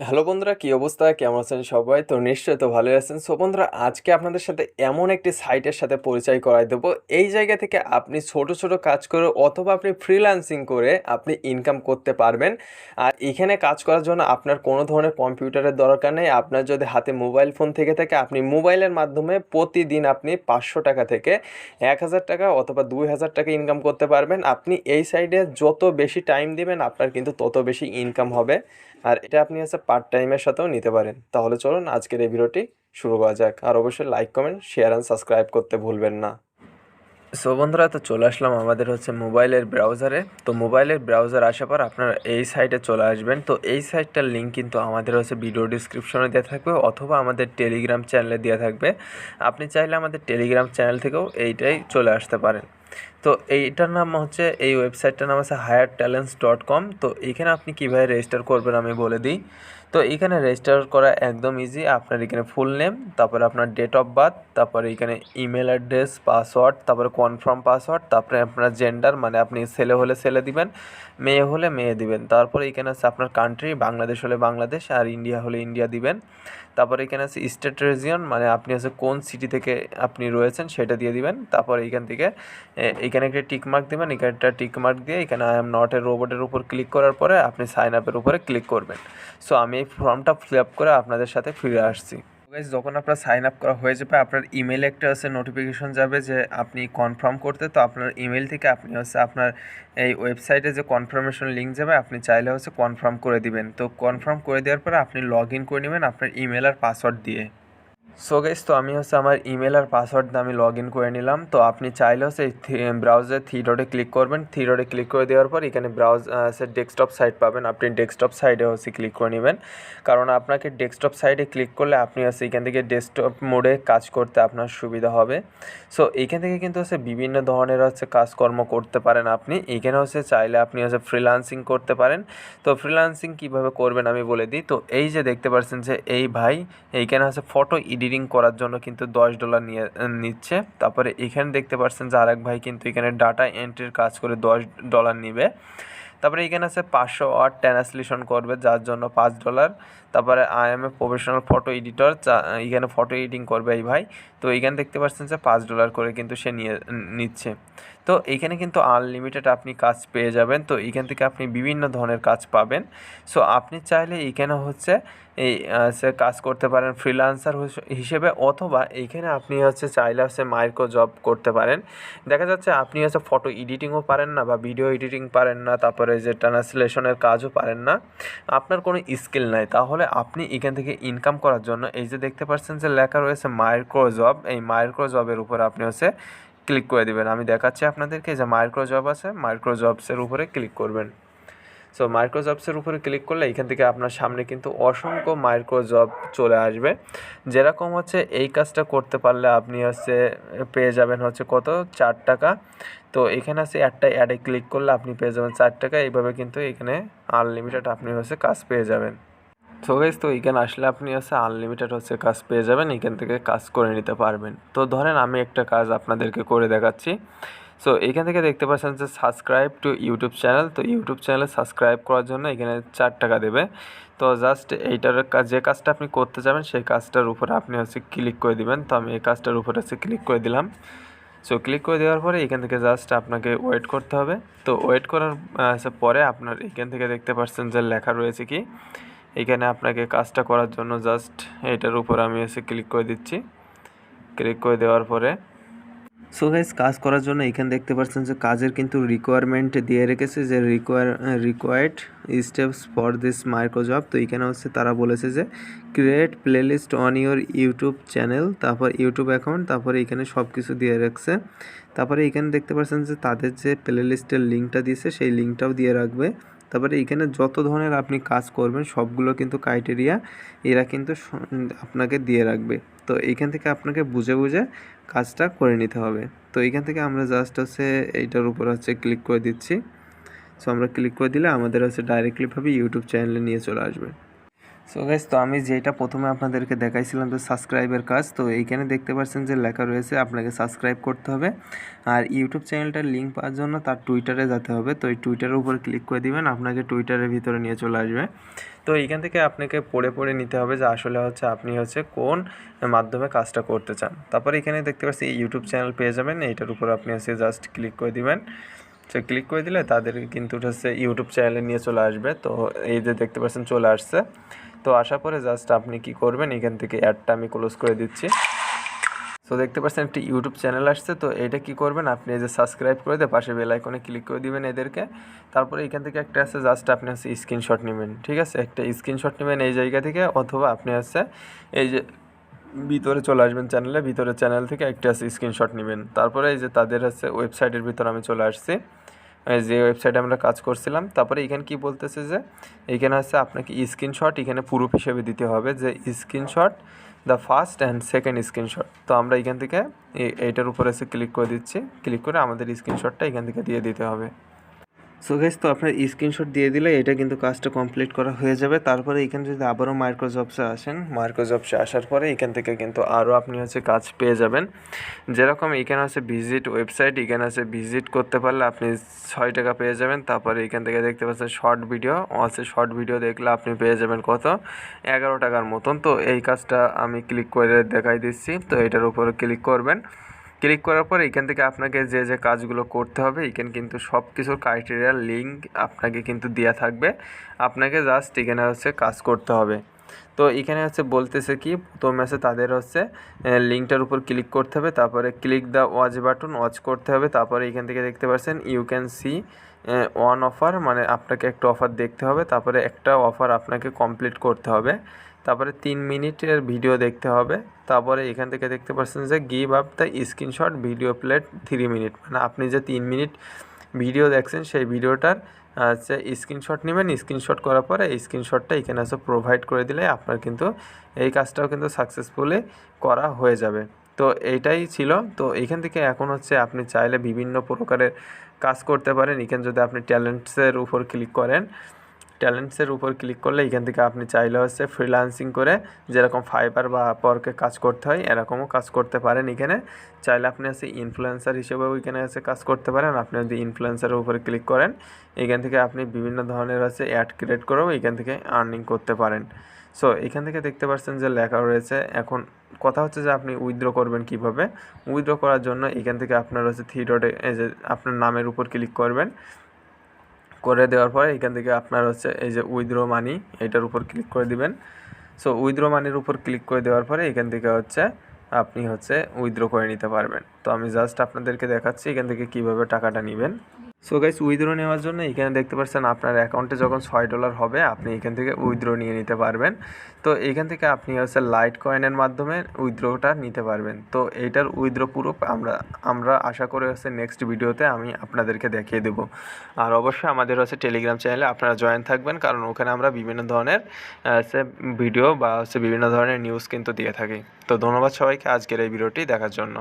Hello বন্ধুরা, কি অবস্থা? কেমন আছেন সবাই? তো নিশ্চয়ই তো ভালোই আছেন। সো বন্ধুরা, আজকে আপনাদের সাথে এমন একটি সাইটের সাথে পরিচয় করায় দেবো। এই জায়গা থেকে আপনি ছোট ছোট কাজ করে অথবা আপনি ফ্রিল্যান্সিং করে আপনি ইনকাম করতে পারবেন। আর এখানে কাজ করার জন্য আপনার কোনো ধরনের কম্পিউটারের দরকার নেই। আপনার যদি হাতে মোবাইল ফোন থেকে থাকে, আপনি মোবাইলের মাধ্যমে প্রতিদিন আপনি 500 টাকা থেকে 1000 টাকা অথবা 2000 টাকা ইনকাম করতে পারবেন। আপনি এই সাইডে যত বেশি টাইম দিবেন আপনার কিন্তু তত বেশি ইনকাম হবে। আর এটা আপনি পার্ট টাইমের সাথেও নিতে পারেন। তাহলে চলুন আজকের এই ভিডিওটি শুরু করা যাক। আর অবশ্যই like, comment, share and subscribe করতে ভুলবেন না। সো বন্ধুরা, তো চলে আসলাম আমাদের মোবাইলের ব্রাউজারে। তো মোবাইলের ব্রাউজার আসার পর আপনারা এই সাইটে চলে আসবেন। তো এই সাইটটার লিঙ্ক কিন্তু আমাদের ভিডিও ডিসক্রিপশনে দেওয়া থাকবে অথবা আমাদের টেলিগ্রাম চ্যানেলে দেওয়া থাকবে। আপনি চাইলে আমাদের টেলিগ্রাম চ্যানেল থেকেও এইটাই চলে আসতে পারেন। তো এইটার নাম এই ওয়েবসাইটটার নাম hiretalents.com। তো এখানে আপনি কীভাবে রেজিস্টার করবেন আমি বলে দিই। তো এখানে রেজিস্টার করা একদম ইজি। আপনার এখানে ফুল নেম, তারপরে আপনার ডেট অফ বার্থ, তারপরে এখানে ইমেল অ্যাড্রেস, পাসওয়ার্ড, তারপরে কনফার্ম পাসওয়ার্ড, তারপরে আপনার জেন্ডার, মানে আপনি ছেলে হলে ছেলে দিবেন, মেয়ে হলে মেয়ে দিবেন। তারপরে এখানে আপনার কান্ট্রি, বাংলাদেশ হলে বাংলাদেশ আর ইন্ডিয়া হলে ইন্ডিয়া দিবেন। তারপরে এখানে স্টেট রিজিয়ন, মানে আপনি কোন সিটি থেকে আপনি রয়েছেন সেটা দিয়ে দিবেন। তারপরে এইখান থেকে এইখানে একটা টিক মার্ক দেবেন। এখানে একটা টিক মার্ক দিয়ে এখানে আই এম নট এ রোবটের উপর ক্লিক করার পরে আপনি সাইন আপের উপরে ক্লিক করবেন। সো আমি এই ফর্মটা ফিল আপ করে আপনাদের সাথে ফিরে আসছি। গাইজ, যখন আপনার সাইন আপ করা হয়ে যাবে আপনার ইমেলে একটা নোটিফিকেশন যাবে যে আপনি কনফার্ম করতে। তো আপনার ইমেল থেকে আপনি আপনার এই ওয়েবসাইটে যে কনফার্মেশন লিঙ্ক যাবে, আপনি চাইলে কনফার্ম করে দিবেন। তো কনফার্ম করে দেওয়ার পরে আপনি লগ ইন করে নেবেন আপনার ইমেল আর পাসওয়ার্ড দিয়ে। সো গাইস, তো আমি আমার ইমেল আর পাসওয়ার্ড দিয়ে আমি লগ ইন করে নিলাম। তো আপনি চাইলে এই ব্রাউজার থ্রি ডটে ক্লিক করবেন। থ্রি ডটে ক্লিক করে দেওয়ার পর এখানে ডেস্কটপ সাইট পাবেন। আপনি ডেস্কটপ সাইডে ক্লিক করে নেবেন, কারণ আপনাকে ডেস্কটপ সাইডে ক্লিক করলে আপনি এখান থেকে ডেস্কটপ মোডে কাজ করতে আপনার সুবিধা হবে। সো এইখান থেকে কিন্তু বিভিন্ন ধরনের কাজকর্ম করতে পারেন আপনি। এইখানে চাইলে আপনি ফ্রিল্যান্সিং করতে পারেন। তো ফ্রিল্যান্সিং কীভাবে করবেন আমি বলে দিই। তো এই যে দেখতে পাচ্ছেন যে এই ভাই এইখানে ফটো এডিটিং করার জন্য কিন্তু $10 নিচ্ছে। তারপরে এখানে দেখতে পাচ্ছেন যে আরেক ভাই কিন্তু এখানে ডাটা এন্ট্রির কাজ করে $10 নিবে। তারপরে এখানে 500 ওয়ার্ড ট্রান্সলেশন করবে, যার জন্য $5। তারপরে I M a professional photo editor, এখানে ফটো এডিটিং করবে এই ভাই। তো এইখানে দেখতে পাচ্ছেন যে $5 করে কিন্তু সে নিচ্ছে। তো এইখানে কিন্তু আনলিমিটেড আপনি কাজ পেয়ে যাবেন। তো এইখান থেকে আপনি বিভিন্ন ধরনের কাজ পাবেন। সো আপনি চাইলে এইখানে এই কাজ করতে পারেন ফ্রিল্যান্সার হিসেবে, অথবা এইখানে আপনি চাইলে মাইক্রো জব করতে পারেন। দেখা যাচ্ছে আপনি ফটো এডিটিংও পারেন না বা ভিডিও এডিটিং পারেন না, তারপরে যে ট্রান্সলেশনের কাজও পারেন না, আপনার কোনো স্কিল নাই, তাহলে আপনি এখান থেকে ইনকাম করার জন্য এই যে দেখতে পাচ্ছেন যে লেখা রয়েছে মাইক্রো জব, এই মাইক্রো জবের উপর আপনি ক্লিক করে দেবেন। আমি দেখাচ্ছি আপনাদেরকে যে মাইক্রো জব আছে, মাইক্রো জবসের উপরে ক্লিক করবেন। সো মাইক্রো জবসের উপরে ক্লিক করলে এখান থেকে আপনার সামনে কিন্তু অসংখ্য মাইক্রো জব চলে আসবে। যেরকম এই কাজটা করতে পারলে আপনি পেয়ে যাবেন কত, $4। তো এখানে একটা অ্যাডে ক্লিক করলে আপনি পেয়ে যাবেন $4। এইভাবে কিন্তু এখানে আনলিমিটেড আপনি কাজ পেয়ে যাবেন। সো গাইস, তো এখানে আসলে আপনি আনলিমিটেড কাজ পেয়ে যাবেন, এখান থেকে কাজ করে নিতে পারবেন। তো ধরেন আমি একটা কাজ আপনাদেরকে করে দেখাচ্ছি। সো এখান থেকে দেখতে পাচ্ছেন যে সাবস্ক্রাইব টু ইউটিউব চ্যানেল। তো ইউটিউব চ্যানেলে সাবস্ক্রাইব করার জন্য এখানে $4 দেবে। তো জাস্ট এইটার যে কাজটা আপনি করতে যাবেন সেই কাজটার উপরে আপনি ক্লিক করে দিবেন। তো আমি এই কাজটার উপরে ক্লিক করে দিলাম। সো ক্লিক করে দেওয়ার পরে এখান থেকে জাস্ট আপনাকে ওয়েট করতে হবে। তো ওয়েট করার পরে আপনার এখান থেকে দেখতে পাচ্ছেন যে লেখা রয়েছে কি, এখানে আপনাকে কাজটা করার জন্য জাস্ট এটার উপর আমি ক্লিক করে দিচ্ছি। ক্লিক করে দেওয়ার পরে সো গাইস, কাজ করার জন্য এখানে দেখতে পাচ্ছেন যে কাজের কিন্তু রিকোয়ারমেন্ট দিয়ে রেখেছে যে required steps for this micro job. তো এখানে তারা বলেছে যে create playlist on your YouTube channel, তারপর ইউটিউব অ্যাকাউন্ট, তারপরে এখানে সব কিছু দিয়ে রাখছে। তারপরে এখানে দেখতে পাচ্ছেন যে তাদের যে প্লেলিস্টের লিঙ্কটা দিয়েছে সেই লিঙ্কটাও দিয়ে রাখবে। তারপরে এখানে যত ধরনের আপনি কাজ করবেন সবগুলো কিন্তু ক্রাইটেরিয়া এরা কিন্তু আপনাকে দিয়ে রাখবে। তো এইখান থেকে আপনাকে বুঝে বুঝে কাজটা করে নিতে হবে। তো এইখান থেকে আমরা জাস্ট এইটার উপর ক্লিক করে দিচ্ছি। সো আমরা ক্লিক করে দিলে আমাদের ডাইরেক্টলিভাবে ইউটিউব চ্যানেলে নিয়ে চলে আসবে। সো গাইস, তো আমি যেটা প্রথমে আপনাদেরকে দেখাইছিলাম যে সাবস্ক্রাইবের কাজ, তো এইখানে দেখতে পাচ্ছেন যে লেখা রয়েছে আপনাকে সাবস্ক্রাইব করতে হবে। আর ইউটিউব চ্যানেলটার লিঙ্ক পাওয়ার জন্য তার টুইটারে যেতে হবে। তো এই টুইটারের উপর ক্লিক করে দিবেন, আপনাকে টুইটারের ভিতরে নিয়ে চলে আসবে। তো এইখান থেকে আপনাকে পড়ে নিতে হবে যে আসলে হচ্ছে আপনি হচ্ছে কোন মাধ্যমে কাজটা করতে চান। তারপরে এখানে দেখতে পাচ্ছি ইউটিউব চ্যানেল পেয়ে যাবেন, এইটার উপর আপনি হচ্ছে জাস্ট ক্লিক করে দিবেন। সো ক্লিক করে দিলে তাদের কিন্তু হচ্ছে ইউটিউব চ্যানেলে নিয়ে চলে আসবে। তো এই যে দেখতে পাচ্ছেন চলে আসছে। তো আসার পরে জাস্ট আপনি কি করবেন, এখান থেকে অ্যাডটা আমি ক্লোজ করে দিচ্ছি। সো দেখতে পাচ্ছেন একটি ইউটিউব চ্যানেল আসছে। তো এটা কি করবেন, আপনি এই যে সাবস্ক্রাইব করে দিয়ে পাশে বেল আইকনে ক্লিক করে দিবেন এদেরকে। তারপরে এখান থেকে একটা আছে, জাস্ট আপনি হচ্ছে স্ক্রিনশট নেবেন, ঠিক আছে, একটা স্ক্রিনশট নেবেন এই জায়গা থেকে, অথবা আপনি হচ্ছে এই যে ভিতরে চলে আসবেন চ্যানেলে, ভিতরে চ্যানেল থেকে একটা আছে স্ক্রিনশট নেবেন। তারপরে এই যে তাদের হচ্ছে ওয়েবসাইটের ভিতরে আমি চলে আসছি, যে ওয়েবসাইটে আমরা কাজ করছিলাম। তারপরে এখানে কি বলতেছে যে এইখানে হচ্ছে আপনাকে স্ক্রিনশট এখানে প্রুফ হিসেবে দিতে হবে, যে screenshot the first and second screenshot. তো আমরা এখান থেকে এইটার উপরে এসে ক্লিক করে দিচ্ছি, ক্লিক করে আমাদের স্ক্রিনশটটা এখান থেকে দিয়ে দিতে হবে। সো গাইস, তো আপনার স্ক্রিনশট দিয়ে দিলে এটা কিন্তু কাজটা কমপ্লিট করা হয়ে যাবে। তারপরে এখানে যদি আবারও মাইক্রোজবসে আসেন, মাইক্রোজবসে আসার পরে এখান থেকে কিন্তু আরও আপনি হচ্ছে কাজ পেয়ে যাবেন। যেরকম এখানে আছে ভিজিট ওয়েবসাইট, এখানে আছে ভিজিট করতে পারলে আপনি 6 টাকা পেয়ে যাবেন। তারপরে এখান থেকে দেখতে পাচ্ছেন শর্ট ভিডিও আছে, শর্ট ভিডিও দেখলে আপনি পেয়ে যাবেন কত, 11 টাকার মতন। তো এই কাজটা আমি ক্লিক করে দেখাই দিচ্ছি। তো এটার উপরে ক্লিক করবেন, ক্লিক করার পর এখান থেকে আপনাকে যে যে কাজগুলো করতে হবে এখানে কিন্তু সব কিছুর ক্রাইটেরিয়ার লিঙ্ক আপনাকে কিন্তু দেওয়া থাকবে, আপনাকে জাস্ট এখানে হচ্ছে কাজ করতে হবে। তো এখানে হচ্ছে বলতেছে কি, প্রথমে আছে তাদের হচ্ছে লিঙ্কটার উপর ক্লিক করতে হবে, তারপরে click the watch button, watch করতে হবে। তারপরে এখান থেকে দেখতে পাচ্ছেন you can see one offer, মানে আপনাকে একটা অফার দেখতে হবে, তারপরে একটা অফার আপনাকে কমপ্লিট করতে হবে, তারপরে 3 মিনিটের ভিডিও দেখতে হবে। তারপরে এখান থেকে দেখতে পাচ্ছেন যে give up the screenshot video plate 3 minute, মানে আপনি যে 3 মিনিট ভিডিও দেখছেন সেই ভিডিওটার হচ্ছে স্ক্রিনশট নেবেন। স্ক্রিনশট করার পরে এই স্ক্রিনশটটা এখানে হচ্ছে প্রোভাইড করে দিলে আপনার কিন্তু এই কাজটাও কিন্তু সাকসেসফুলি করা হয়ে যাবে। তো এইটাই ছিল। তো এইখান থেকে এখন হচ্ছে আপনি চাইলে বিভিন্ন প্রকারের কাজ করতে পারেন। এখানে যদি আপনি ট্যালেন্টসের উপর ক্লিক করেন, ট্যালেন্টসের উপর ক্লিক করলে এখান থেকে আপনি চাইলে হচ্ছে ফ্রিল্যান্সিং করে যেরকম ফাইবার বা আপওয়ার্কে কাজ করতে হয় এরকমও কাজ করতে পারেন। এখানে চাইলে আপনি হচ্ছে ইনফ্লুয়েন্সার হিসেবেও এখানে হচ্ছে কাজ করতে পারেন। আপনি যদি ইনফ্লুয়েন্সারের উপরে ক্লিক করেন, এখান থেকে আপনি বিভিন্ন ধরনের হচ্ছে অ্যাড ক্রিয়েট করেও এখান থেকে আর্নিং করতে পারেন। সো এখান থেকে দেখতে পাচ্ছেন যে লেখা রয়েছে। এখন কথা হচ্ছে যে আপনি উইথড্র করবেন কিভাবে। উইথড্র করার জন্য এখান থেকে আপনার হচ্ছে 3 ডটে এই যে আপনার নামের উপর ক্লিক করবেন, করে দেওয়ার পরে এখান থেকে আপনার হচ্ছে এই যে উইথড্র মানি, এটার উপর ক্লিক করে দিবেন। সো উইথড্র মানির উপর ক্লিক করে দেওয়ার পরে এখান থেকে হচ্ছে আপনি হচ্ছে উইথড্র করে নিতে পারবেন। তো আমি জাস্ট আপনাদেরকে দেখাচ্ছি এখান থেকে কীভাবে টাকাটা নেবেন। সো গাইস, উইথড্র নেওয়ার জন্য এখানে দেখতে পাচ্ছেন আপনার অ্যাকাউন্টে যখন $6 হবে আপনি এখান থেকে উইথড্র নিয়ে নিতে পারবেন। তো এখান থেকে আপনি হচ্ছে লাইট কয়েনের মাধ্যমে উইথড্রটা নিতে পারবেন। তো এইটার উইথড্র প্রুফ আমরা আশা করে হচ্ছে নেক্সট ভিডিওতে আমি আপনাদেরকে দেখিয়ে দেবো। আর অবশ্যই আমাদের হচ্ছে টেলিগ্রাম চ্যানেলে আপনারা জয়েন থাকবেন, কারণ ওখানে আমরা বিভিন্ন ধরনের হচ্ছে ভিডিও বা হচ্ছে বিভিন্ন ধরনের নিউজ কিন্তু দিয়ে থাকি। তো ধন্যবাদ সবাইকে আজকের এই ভিডিওটি দেখার জন্য।